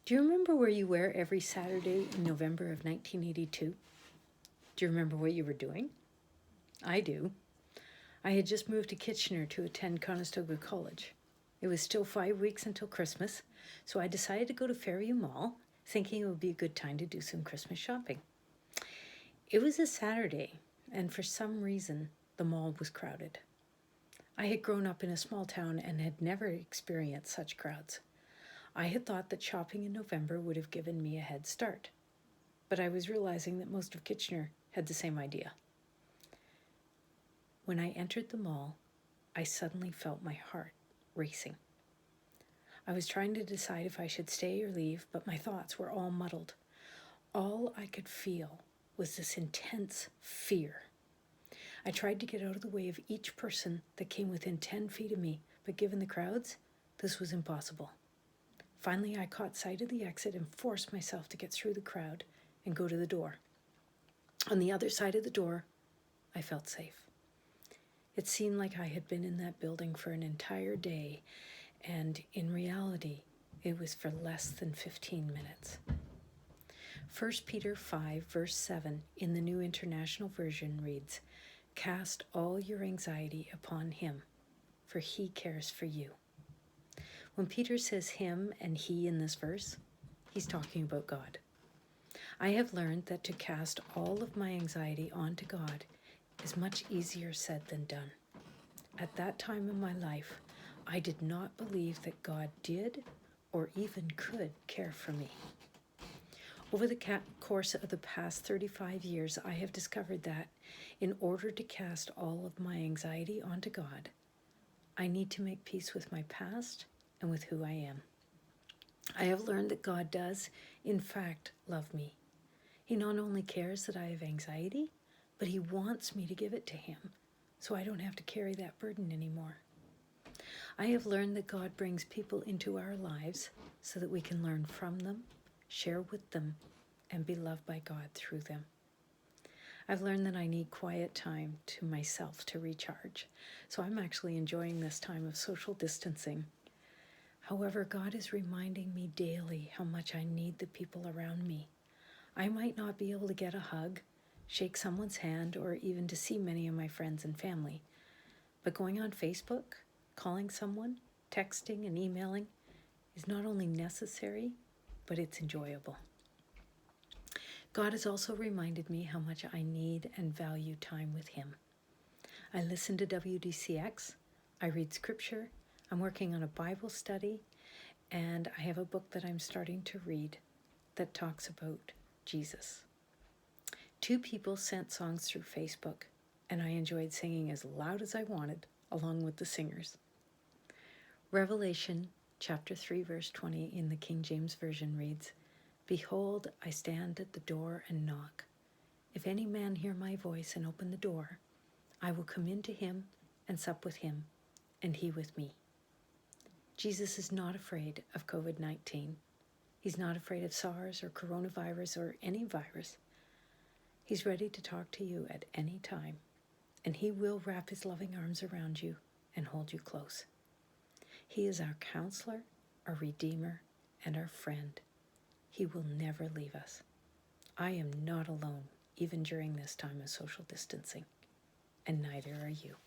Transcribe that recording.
Do you remember where you were every Saturday in November of 1982? Do you remember what you were doing? I do. I had just moved to Kitchener to attend Conestoga College. It was still 5 weeks until Christmas, so I decided to go to Fairview Mall, thinking it would be a good time to do some Christmas shopping. It was a Saturday, and for some reason, the mall was crowded. I had grown up in a small town and had never experienced such crowds. I had thought that shopping in November would have given me a head start, but I was realizing that most of Kitchener had the same idea. When I entered the mall, I suddenly felt my heart racing. I was trying to decide if I should stay or leave, but my thoughts were all muddled. All I could feel was this intense fear. I tried to get out of the way of each person that came within 10 feet of me, but given the crowds, this was impossible. Finally, I caught sight of the exit and forced myself to get through the crowd and go to the door. On the other side of the door, I felt safe. It seemed like I had been in that building for an entire day, and in reality, it was for less than 15 minutes. 1 Peter 5, verse 7 in the New International Version reads, "Cast all your anxiety upon him, for he cares for you." When Peter says him and he in this verse, he's talking about God. I have learned that to cast all of my anxiety onto God is much easier said than done. At that time in my life, I did not believe that God did or even could care for me. Over the course of the past 35 years, I have discovered that in order to cast all of my anxiety onto God, I need to make peace with my past and with who I am. I have learned that God does, in fact, love me. He not only cares that I have anxiety, but he wants me to give it to him so I don't have to carry that burden anymore. I have learned that God brings people into our lives so that we can learn from them, share with them, and be loved by God through them. I've learned that I need quiet time to myself to recharge, so I'm actually enjoying this time of social distancing. However, God is reminding me daily how much I need the people around me. I might not be able to get a hug, shake someone's hand, or even to see many of my friends and family, but going on Facebook, calling someone, texting, and emailing is not only necessary, but it's enjoyable. God has also reminded me how much I need and value time with him. I listen to WDCX, I read scripture, I'm working on a Bible study, and I have a book that I'm starting to read that talks about Jesus. 2 people sent songs through Facebook, and I enjoyed singing as loud as I wanted, along with the singers. Revelation chapter 3, verse 20 in the King James Version reads, "Behold, I stand at the door and knock. If any man hear my voice and open the door, I will come in to him and sup with him, and he with me." Jesus is not afraid of COVID-19. He's not afraid of SARS or coronavirus or any virus. He's ready to talk to you at any time, and he will wrap his loving arms around you and hold you close. He is our counselor, our redeemer, and our friend. He will never leave us. I am not alone, even during this time of social distancing, and neither are you.